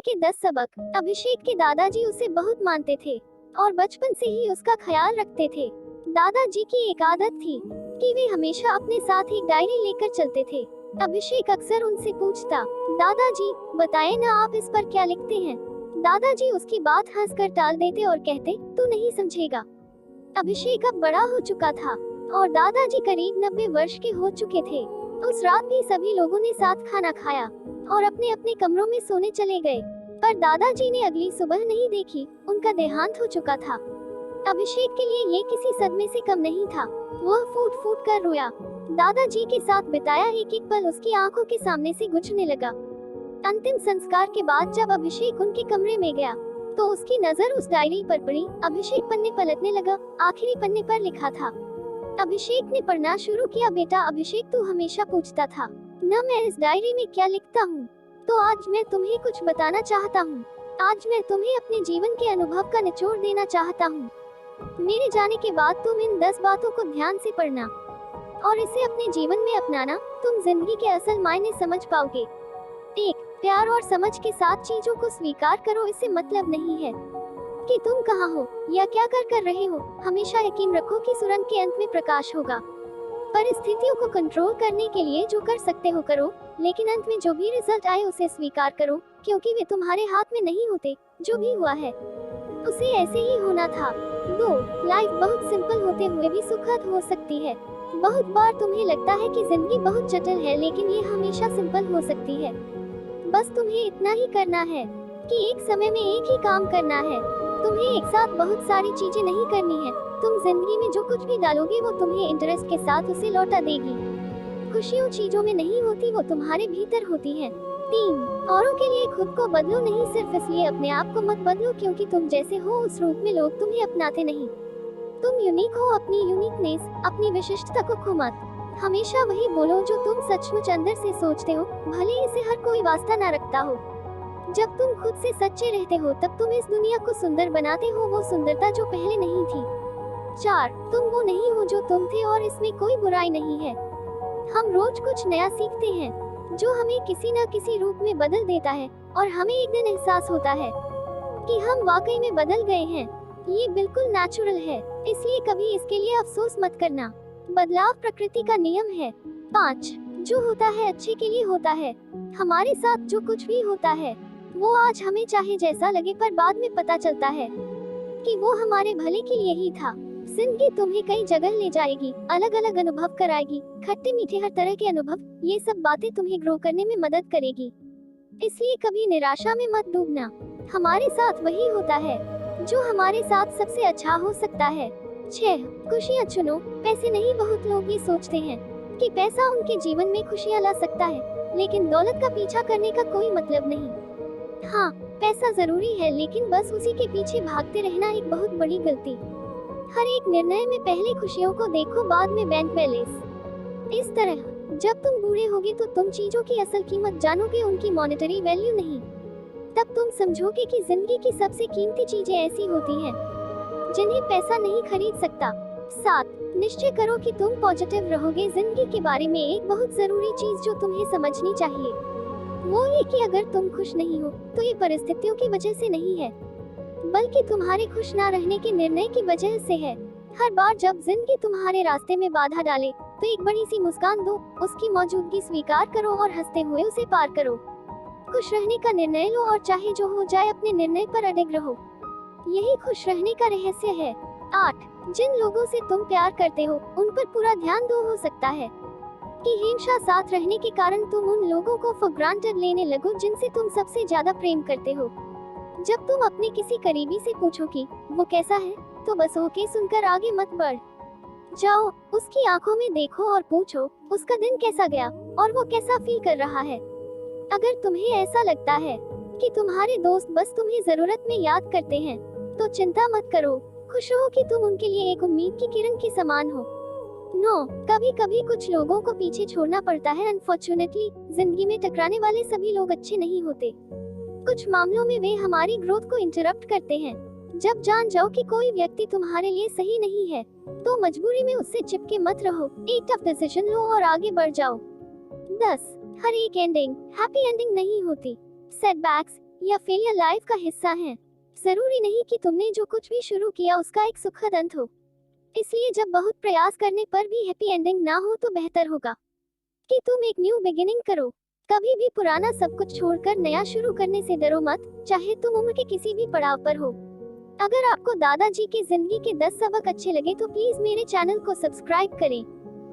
के 10 सबक। अभिषेक के दादाजी उसे बहुत मानते थे और बचपन से ही उसका ख्याल रखते थे। दादाजी की एक आदत थी कि वे हमेशा अपने साथ एक डायरी लेकर चलते थे। अभिषेक अक्सर उनसे पूछता, दादाजी बताएं ना, आप इस पर क्या लिखते हैं। दादाजी उसकी बात हंसकर टाल देते और कहते, तू नहीं समझेगा। अभिषेक अब बड़ा हो चुका था और दादाजी करीब 90 वर्ष के हो चुके थे। उस रात भी सभी लोगों ने साथ खाना खाया और अपने अपने कमरों में सोने चले गए, पर दादाजी ने अगली सुबह नहीं देखी, उनका देहांत हो चुका था। अभिषेक के लिए ये किसी सदमे से कम नहीं था। वह फूट फूट कर रोया। दादाजी के साथ बिताया एक एक पल उसकी आंखों के सामने से गुजरने लगा। अंतिम संस्कार के बाद जब अभिषेक उनके कमरे में गया तो उसकी नजर उस डायरी पर पड़ी। अभिषेक पन्ने पलटने लगा। आखिरी पन्ने पर लिखा था। अभिषेक ने पढ़ना शुरू किया। बेटा अभिषेक, तू हमेशा पूछता था न मैं इस डायरी में क्या लिखता हूँ, तो आज मैं तुम्हें कुछ बताना चाहता हूँ। आज मैं तुम्हें अपने जीवन के अनुभव का निचोड़ देना चाहता हूँ। मेरे जाने के बाद तुम इन 10 बातों को ध्यान से पढ़ना और इसे अपने जीवन में अपनाना। तुम जिंदगी के असल मायने समझ पाओगे। 1. प्यार और समझ के साथ चीजों को स्वीकार करो। इससे मतलब नहीं है कि तुम कहाँ हो या क्या कर रहे हो। हमेशा यकीन रखो कि सुरंग के अंत में प्रकाश होगा। परिस्थितियों को कंट्रोल करने के लिए जो कर सकते हो करो, लेकिन अंत में जो भी रिजल्ट आए उसे स्वीकार करो, क्योंकि वे तुम्हारे हाथ में नहीं होते। जो भी हुआ है उसे ऐसे ही होना था। 2. लाइफ बहुत सिंपल होते हुए भी सुखद हो सकती है। बहुत बार तुम्हें लगता है कि जिंदगी बहुत जटिल है, लेकिन ये हमेशा सिंपल हो सकती है। बस तुम्हें इतना ही करना है कि एक समय में एक ही काम करना है। तुम्हें एक साथ बहुत सारी चीजें नहीं करनी है। तुम जिंदगी में जो कुछ भी डालोगे वो तुम्हें इंटरेस्ट के साथ उसे लौटा देगी। खुशी उन चीजों में नहीं होती, वो तुम्हारे भीतर होती है। 3. औरों के लिए खुद को बदलो नहीं, सिर्फ इसलिए अपने आप को मत बदलो क्योंकि तुम जैसे हो उस रूप में लोग तुम्हें अपनाते नहीं। तुम यूनिक हो। अपनी यूनिकनेस, अपनी विशिष्टता को खो मत। हमेशा वही बोलो जो तुम सचमुच अंदर से सोचते हो, भले इसे हर कोई वास्ता ना रखता हो। जब तुम खुद से सच्चे रहते हो तब तुम इस दुनिया को सुंदर बनाते हो, वो सुंदरता जो पहले नहीं थी। 4. तुम वो नहीं हो जो तुम थे और इसमें कोई बुराई नहीं है। हम रोज कुछ नया सीखते हैं जो हमें किसी न किसी रूप में बदल देता है और हमें एक दिन एहसास होता है कि हम वाकई में बदल गए हैं। ये बिल्कुल नेचुरल है, इसलिए कभी इसके लिए अफसोस मत करना। बदलाव प्रकृति का नियम है। 5. जो होता है अच्छे के लिए होता है। हमारे साथ जो कुछ भी होता है वो आज हमें चाहे जैसा लगे, पर बाद में पता चलता है कि वो हमारे भले के लिए ही था। जिंदगी तुम्हें कई जगह ले जाएगी, अलग अलग अनुभव कराएगी, खट्टे मीठे हर तरह के अनुभव। ये सब बातें तुम्हें ग्रो करने में मदद करेगी, इसलिए कभी निराशा में मत डूबना। हमारे साथ वही होता है जो हमारे साथ सबसे अच्छा हो सकता है। 6. खुशियाँ चुनो, पैसे नहीं। बहुत लोग ये सोचते हैं कि पैसा उनके जीवन में खुशियाँ ला सकता है, लेकिन दौलत का पीछा करने का कोई मतलब नहीं। हाँ, पैसा जरूरी है, लेकिन बस उसी के पीछे भागते रहना एक बहुत बड़ी गलती। हर एक निर्णय में पहले खुशियों को देखो, बाद में बैंक बैलेंस। इस तरह जब तुम बूढ़े होगे तो तुम चीजों की असल कीमत जानोगे, उनकी मॉनेटरी वैल्यू नहीं। तब तुम समझोगे कि जिंदगी की सबसे कीमती चीजें ऐसी होती हैं जिन्हें पैसा नहीं खरीद सकता। 7. निश्चय करो कि तुम पॉजिटिव रहोगे। जिंदगी के बारे में एक बहुत जरूरी चीज जो तुम्हें समझनी चाहिए वो ये कि अगर तुम खुश नहीं हो तो ये परिस्थितियों की वजह से नहीं है, बल्कि तुम्हारे खुश ना रहने के निर्णय की वजह से है। हर बार जब जिंदगी तुम्हारे रास्ते में बाधा डाले तो एक बड़ी सी मुस्कान दो, उसकी मौजूदगी स्वीकार करो और हंसते हुए उसे पार करो। खुश रहने का निर्णय लो और चाहे जो हो जाए अपने निर्णय पर अडिग रहो। यही खुश रहने का रहस्य है। 8. जिन लोगों से तुम प्यार करते हो उन पर पूरा ध्यान दो। हो सकता है कि हमेशा साथ रहने के कारण तुम उन लोगों को फॉर ग्रांटेड लेने लगो जिनसे तुम सबसे ज्यादा प्रेम करते हो। जब तुम अपने किसी करीबी से पूछो कि वो कैसा है, तो बस ओके सुनकर आगे मत बढ़ जाओ। उसकी आंखों में देखो और पूछो उसका दिन कैसा गया और वो कैसा फील कर रहा है। अगर तुम्हें ऐसा लगता है कि तुम्हारे दोस्त बस तुम्हें जरूरत में याद करते हैं, तो चिंता मत करो। खुश हो कि तुम उनके लिए एक उम्मीद की किरण के समान हो। 9. कभी कभी कुछ लोगों को पीछे छोड़ना पड़ता है। अनफॉर्चुनेटली जिंदगी में टकराने वाले सभी लोग अच्छे नहीं होते। कुछ मामलों में वे हमारी ग्रोथ को इंटरप्ट करते हैं। जब जान जाओ कि कोई व्यक्ति तुम्हारे लिए सही नहीं है तो मजबूरी में उससे चिपके मत रहो। एक टफ डिसीजन लो और आगे बढ़ जाओ। 10. हर एक एंडिंग हैप्पी एंडिंग नहीं होती। सेटबैक्स या फेलियर लाइफ का हिस्सा हैं। जरूरी नहीं कि तुमने जो कुछ भी शुरू किया उसका एक सुखद अंत हो। इसलिए जब बहुत प्रयास करने पर भी हैप्पी एंडिंग ना हो तो बेहतर होगा कि तुम एक न्यू बिगिनिंग करो। कभी भी पुराना सब कुछ छोड़कर नया शुरू करने से डरो मत, चाहे तुम उम्र के किसी भी पड़ाव पर हो। अगर आपको दादाजी की जिंदगी के 10 सबक अच्छे लगे तो प्लीज मेरे चैनल को सब्सक्राइब करें।